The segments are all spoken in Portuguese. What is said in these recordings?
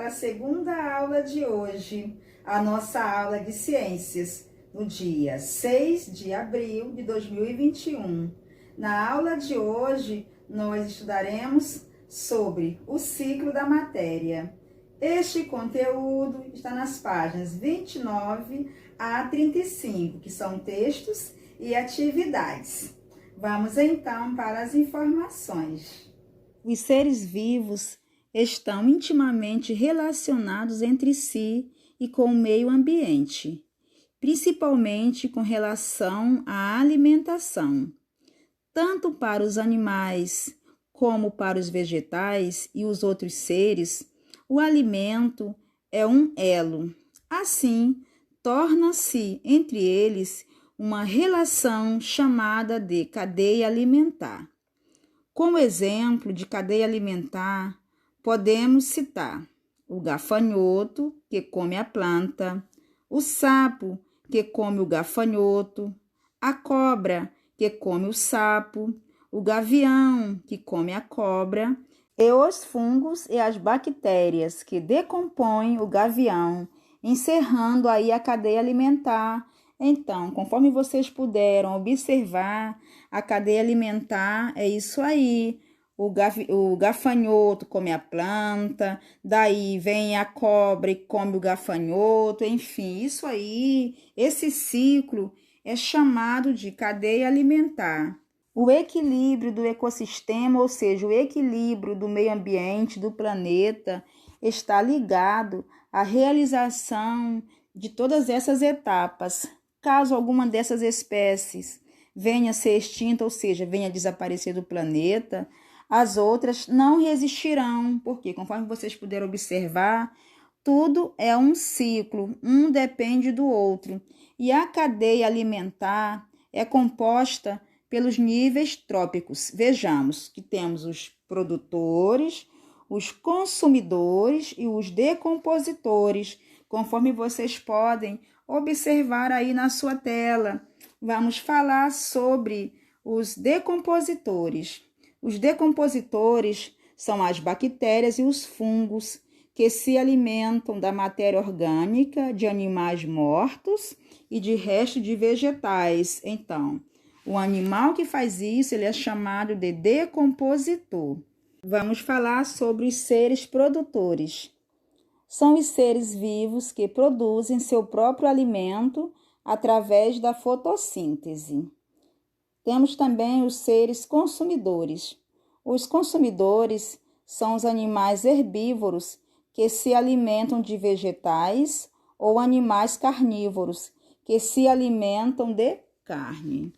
para a segunda aula de hoje, a nossa aula de ciências, no dia 6 de abril de 2021. Na aula de hoje, nós estudaremos sobre o ciclo da matéria. Este conteúdo está nas páginas 29 a 35, que são textos e atividades. Vamos então para as informações. Os seres vivos estão intimamente relacionados entre si e com o meio ambiente, principalmente com relação à alimentação. Tanto para os animais como para os vegetais e os outros seres, o alimento é um elo. Assim, torna-se entre eles uma relação chamada de cadeia alimentar. Como exemplo de cadeia alimentar, podemos citar o gafanhoto, que come a planta, o sapo, que come o gafanhoto, a cobra, que come o sapo, o gavião, que come a cobra, e os fungos e as bactérias, que decompõem o gavião, encerrando aí a cadeia alimentar. Então, conforme vocês puderam observar, a cadeia alimentar é isso aí. O gafanhoto come a planta, daí vem a cobra e come o gafanhoto, enfim, isso aí, esse ciclo é chamado de cadeia alimentar. O equilíbrio do ecossistema, ou seja, o equilíbrio do meio ambiente, do planeta, está ligado à realização de todas essas etapas. Caso alguma dessas espécies venha a ser extinta, ou seja, venha a desaparecer do planeta, as outras não resistirão, porque, conforme vocês puderam observar, tudo é um ciclo, um depende do outro. E a cadeia alimentar é composta pelos níveis trópicos. Vejamos que temos os produtores, os consumidores e os decompositores, conforme vocês podem observar aí na sua tela. Vamos falar sobre os decompositores. Os decompositores são as bactérias e os fungos que se alimentam da matéria orgânica de animais mortos e de resto de vegetais. Então, o animal que faz isso, ele é chamado de decompositor. Vamos falar sobre os seres produtores. São os seres vivos que produzem seu próprio alimento através da fotossíntese. Temos também os seres consumidores. Os consumidores são os animais herbívoros que se alimentam de vegetais ou animais carnívoros que se alimentam de carne.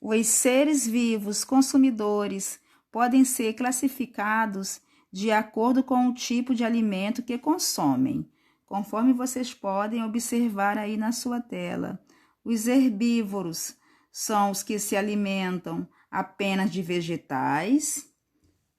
Os seres vivos consumidores podem ser classificados de acordo com o tipo de alimento que consomem, conforme vocês podem observar aí na sua tela. Os herbívoros são os que se alimentam apenas de vegetais.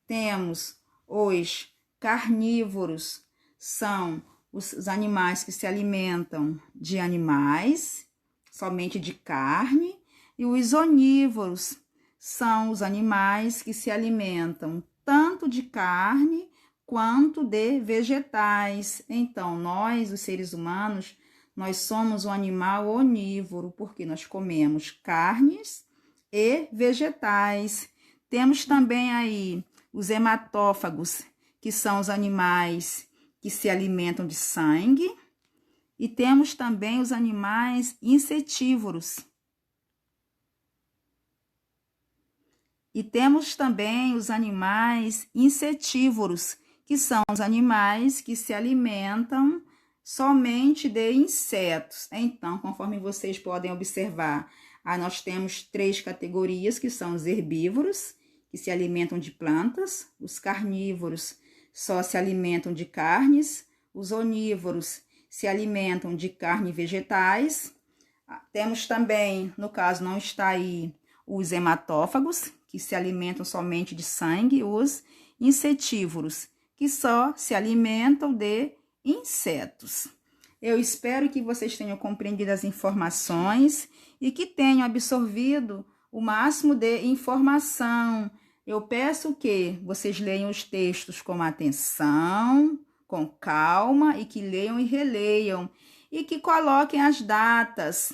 Temos os carnívoros, são os animais que se alimentam de animais, somente de carne. E os onívoros são os animais que se alimentam tanto de carne quanto de vegetais. Então, nós, os seres humanos, nós somos um animal onívoro, porque nós comemos carnes e vegetais. Temos também aí os hematófagos, que são os animais que se alimentam de sangue. E temos também os animais insetívoros. E temos também os animais insetívoros, que são os animais que se alimentam somente de insetos. Então, conforme vocês podem observar, nós temos 3 categorias, que são os herbívoros, que se alimentam de plantas, os carnívoros só se alimentam de carnes, os onívoros se alimentam de carne e vegetais. Temos também, no caso não está aí, os hematófagos, que se alimentam somente de sangue, os insetívoros, que só se alimentam de insetos. Eu espero que vocês tenham compreendido as informações e que tenham absorvido o máximo de informação. Eu peço que vocês leiam os textos com atenção, com calma e que leiam e releiam e que coloquem as datas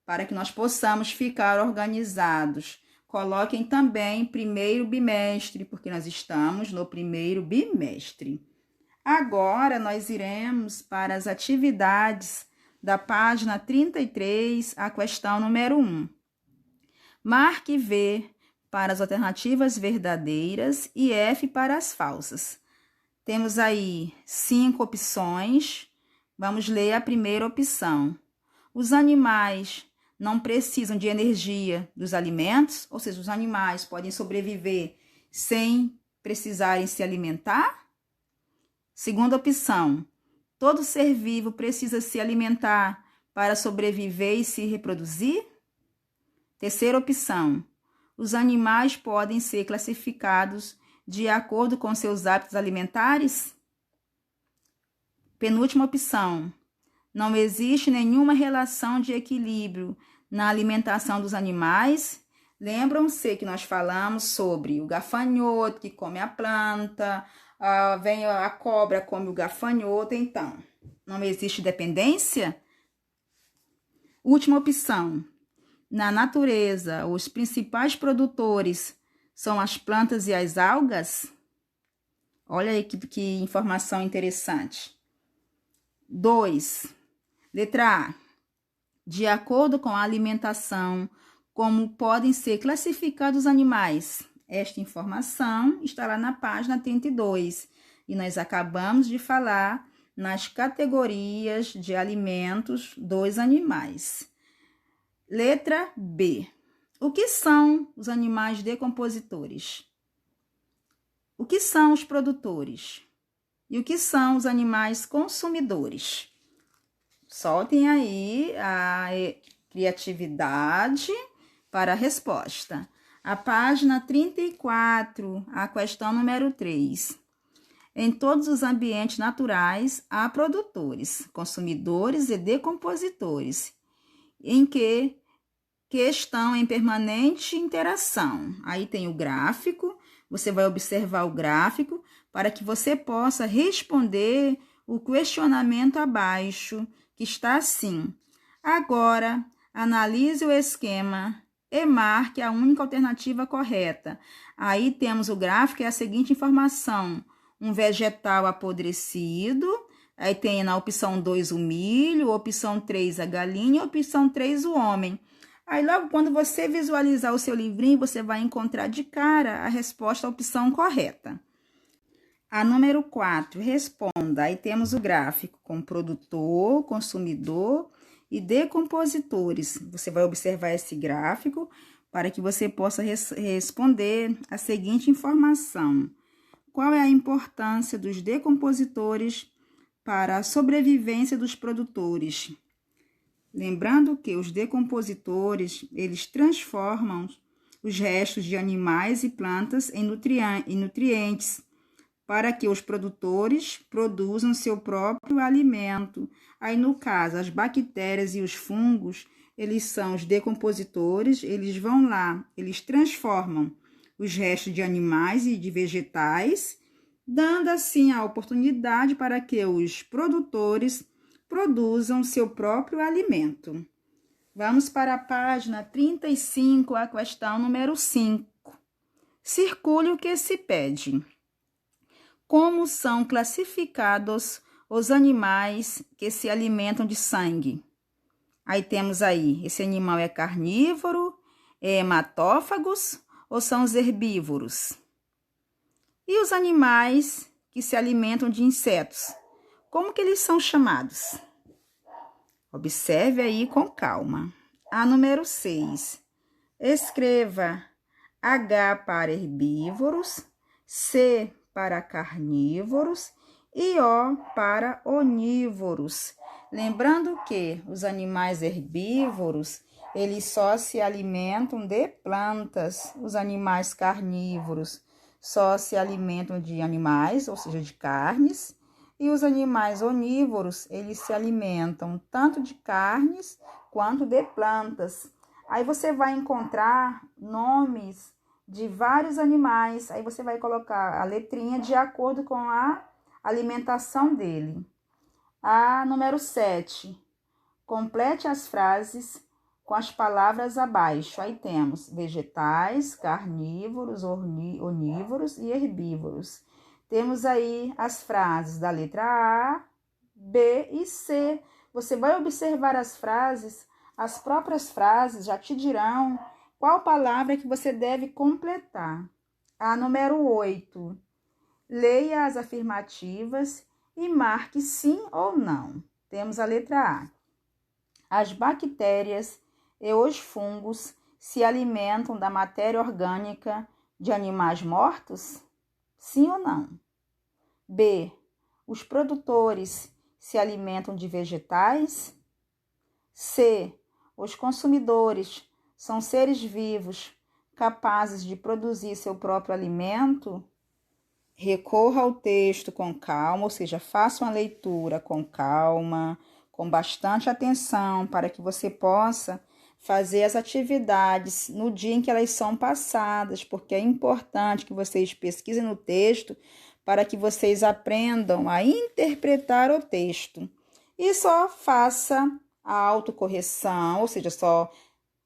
para que nós possamos ficar organizados. Coloquem também primeiro bimestre, porque nós estamos no primeiro bimestre. Agora nós iremos para as atividades da página 33, a questão número 1. Marque V para as alternativas verdadeiras e F para as falsas. Temos aí 5 opções. Vamos ler a primeira opção. Os animais não precisam de energia dos alimentos, ou seja, os animais podem sobreviver sem precisarem se alimentar. Segunda opção, todo ser vivo precisa se alimentar para sobreviver e se reproduzir. Terceira opção, os animais podem ser classificados de acordo com seus hábitos alimentares. Penúltima opção, não existe nenhuma relação de equilíbrio na alimentação dos animais. Lembram-se que nós falamos sobre o gafanhoto que come a planta, vem a cobra come o gafanhoto, então não existe dependência? Última opção, na natureza, os principais produtores são as plantas e as algas? Olha aí que informação interessante. 2. Letra A. De acordo com a alimentação, como podem ser classificados os animais? Esta informação está lá na página 32 e nós acabamos de falar nas categorias de alimentos dos animais. Letra B. O que são os animais decompositores? O que são os produtores? E o que são os animais consumidores? Soltem aí a criatividade para a resposta. A página 34, a questão número 3. Em todos os ambientes naturais, há produtores, consumidores e decompositores, em que estão em permanente interação. Aí tem o gráfico, você vai observar o gráfico para que você possa responder o questionamento abaixo, que está assim. Agora, analise o esquema e marque a única alternativa correta. Aí temos o gráfico e a seguinte informação. Um vegetal apodrecido, aí tem na opção 2 o milho, opção 3 a galinha, opção 3 o homem. Aí logo quando você visualizar o seu livrinho, você vai encontrar de cara a resposta à opção correta. A número 4, responda. Aí temos o gráfico com produtor, consumidor e decompositores. Você vai observar esse gráfico para que você possa responder a seguinte informação. Qual é a importância dos decompositores para a sobrevivência dos produtores? Lembrando que os decompositores, eles transformam os restos de animais e plantas em nutrientes, para que os produtores produzam seu próprio alimento. Aí, no caso, as bactérias e os fungos, eles são os decompositores, eles vão lá, eles transformam os restos de animais e de vegetais, dando assim a oportunidade para que os produtores produzam seu próprio alimento. Vamos para a página 35, a questão número 5. Circule o que se pede. Como são classificados os animais que se alimentam de sangue? Aí temos aí, esse animal é carnívoro, é hematófagos ou são os herbívoros? E os animais que se alimentam de insetos, como que eles são chamados? Observe aí com calma. A número 6. Escreva H para herbívoros, C para carnívoros e O para onívoros. Lembrando que os animais herbívoros, eles só se alimentam de plantas. Os animais carnívoros só se alimentam de animais, ou seja, de carnes. E os animais onívoros, eles se alimentam tanto de carnes quanto de plantas. Aí você vai encontrar nomes de vários animais, aí você vai colocar a letrinha de acordo com a alimentação dele. A número 7. Complete as frases com as palavras abaixo. Aí temos vegetais, carnívoros, onívoros e herbívoros. Temos aí as frases da letra A, B e C. Você vai observar as frases, as próprias frases já te dirão qual palavra que você deve completar. A número 8. Leia as afirmativas e marque sim ou não. Temos a letra A. As bactérias e os fungos se alimentam da matéria orgânica de animais mortos? Sim ou não? B. Os produtores se alimentam de vegetais? C. Os consumidores são seres vivos capazes de produzir seu próprio alimento? Recorra ao texto com calma, ou seja, faça uma leitura com calma, com bastante atenção, para que você possa fazer as atividades no dia em que elas são passadas, porque é importante que vocês pesquisem no texto para que vocês aprendam a interpretar o texto. E só faça a autocorreção, ou seja, só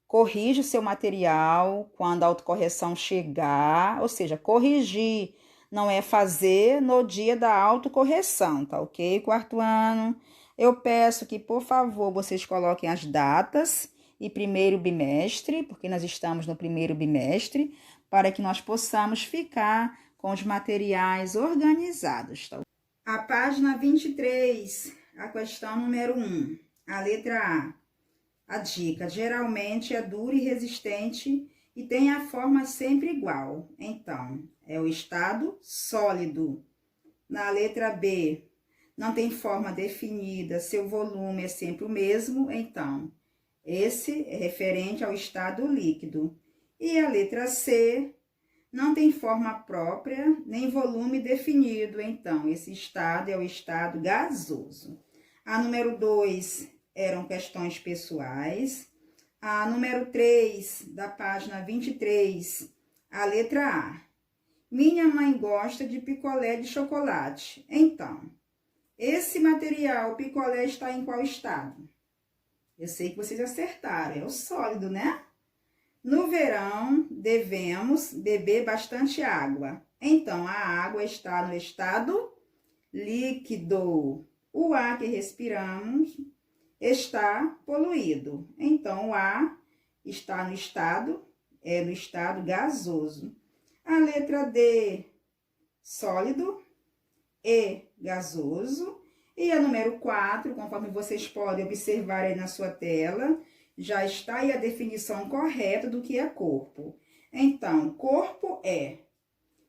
corrija o seu material quando a autocorreção chegar, ou seja, corrigir não é fazer no dia da autocorreção, tá ok? Quarto ano, eu peço que, por favor, vocês coloquem as datas e primeiro bimestre, porque nós estamos no primeiro bimestre, para que nós possamos ficar com os materiais organizados, tá? A página 23, a questão número 1, a letra A. A dica: geralmente é duro e resistente e tem a forma sempre igual. Então, é o estado sólido. Na letra B, não tem forma definida, seu volume é sempre o mesmo. Então, esse é referente ao estado líquido. E a letra C, não tem forma própria, nem volume definido. Então, esse estado é o estado gasoso. A número 2 eram questões pessoais. A número 3, da página 23, a letra A. Minha mãe gosta de picolé de chocolate. Então, esse material, o picolé, está em qual estado? Eu sei que vocês acertaram, é o sólido, né? No verão, devemos beber bastante água. Então, a água está no estado líquido. O ar que respiramos está poluído. Então, o ar está no estado gasoso. A letra D, sólido e gasoso. E a número 4, conforme vocês podem observar aí na sua tela, já está aí a definição correta do que é corpo. Então, corpo é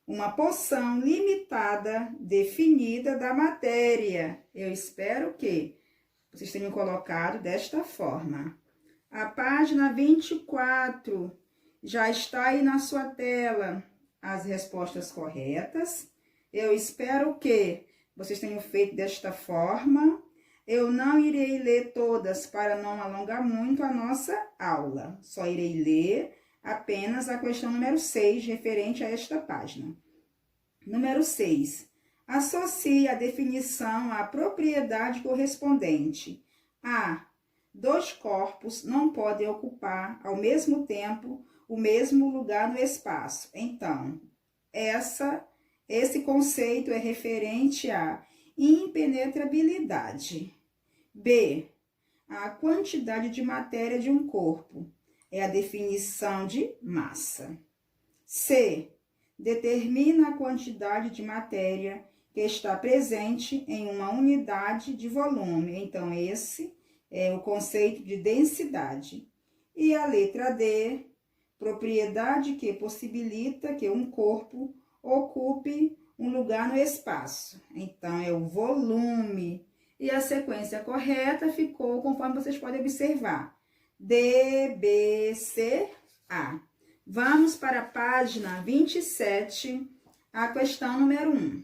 uma porção limitada, definida da matéria. Eu espero que vocês tenham colocado desta forma. A página 24 já está aí na sua tela as respostas corretas. Eu espero que vocês tenham feito desta forma. Eu não irei ler todas para não alongar muito a nossa aula. Só irei ler apenas a questão número 6, referente a esta página. Número 6. Associe a definição à propriedade correspondente. A. Dois corpos não podem ocupar ao mesmo tempo o mesmo lugar no espaço. Então, esse conceito é referente à impenetrabilidade. B. A quantidade de matéria de um corpo é a definição de massa. C. Determina a quantidade de matéria que está presente em uma unidade de volume. Então, esse é o conceito de densidade. E a letra D, propriedade que possibilita que um corpo ocupe um lugar no espaço. Então, é o volume. E a sequência correta ficou conforme vocês podem observar. D, B, C, A. Vamos para a página 27, a questão número 1.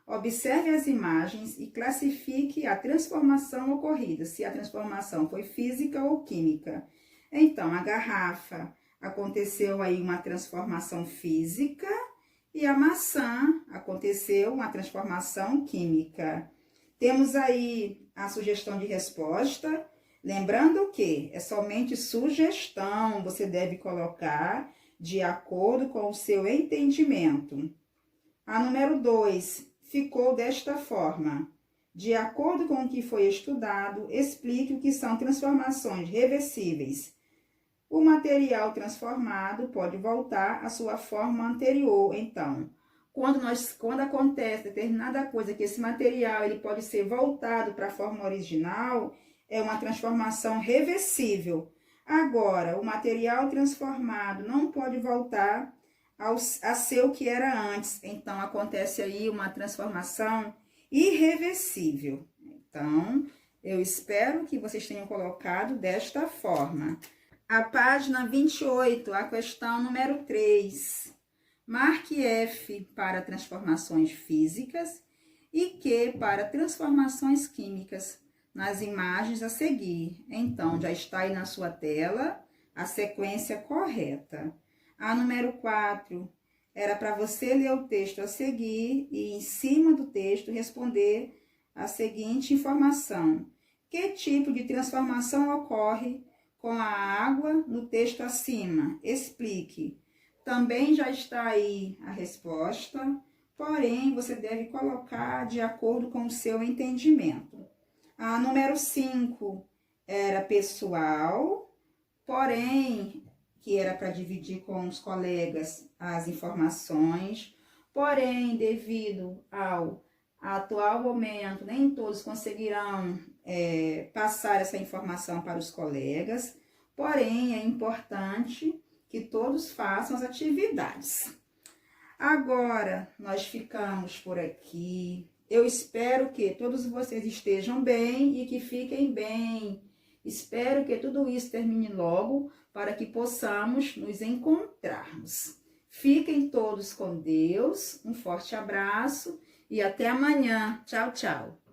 Observe as imagens e classifique a transformação ocorrida, se a transformação foi física ou química. Então, a garrafa, aconteceu aí uma transformação física E a maçã, aconteceu uma transformação química. Temos aí a sugestão de resposta. Lembrando que é somente sugestão, você deve colocar de acordo com o seu entendimento. A número 2, ficou desta forma. De acordo com o que foi estudado, explique o que são transformações reversíveis. O material transformado pode voltar à sua forma anterior. Então, quando acontece determinada coisa que esse material ele pode ser voltado para a forma original, é uma transformação reversível. Agora, o material transformado não pode voltar a ser o que era antes. Então, acontece aí uma transformação irreversível. Então, eu espero que vocês tenham colocado desta forma. A página 28, a questão número 3. Marque F para transformações físicas e Q para transformações químicas nas imagens a seguir. Então, já está aí na sua tela a sequência correta. A número 4 era para você ler o texto a seguir e, em cima do texto, responder a seguinte informação. Que tipo de transformação ocorre com a água no texto acima? Explique. Também já está aí a resposta, porém, você deve colocar de acordo com o seu entendimento. A número 5 era pessoal, porém, que era para dividir com os colegas as informações, porém, devido ao atual momento, nem todos conseguirão passar essa informação para os colegas, porém, é importante que todos façam as atividades. Agora, nós ficamos por aqui. Eu espero que todos vocês estejam bem e que fiquem bem. Espero que tudo isso termine logo para que possamos nos encontrarmos. Fiquem todos com Deus. Um forte abraço e até amanhã. Tchau, tchau.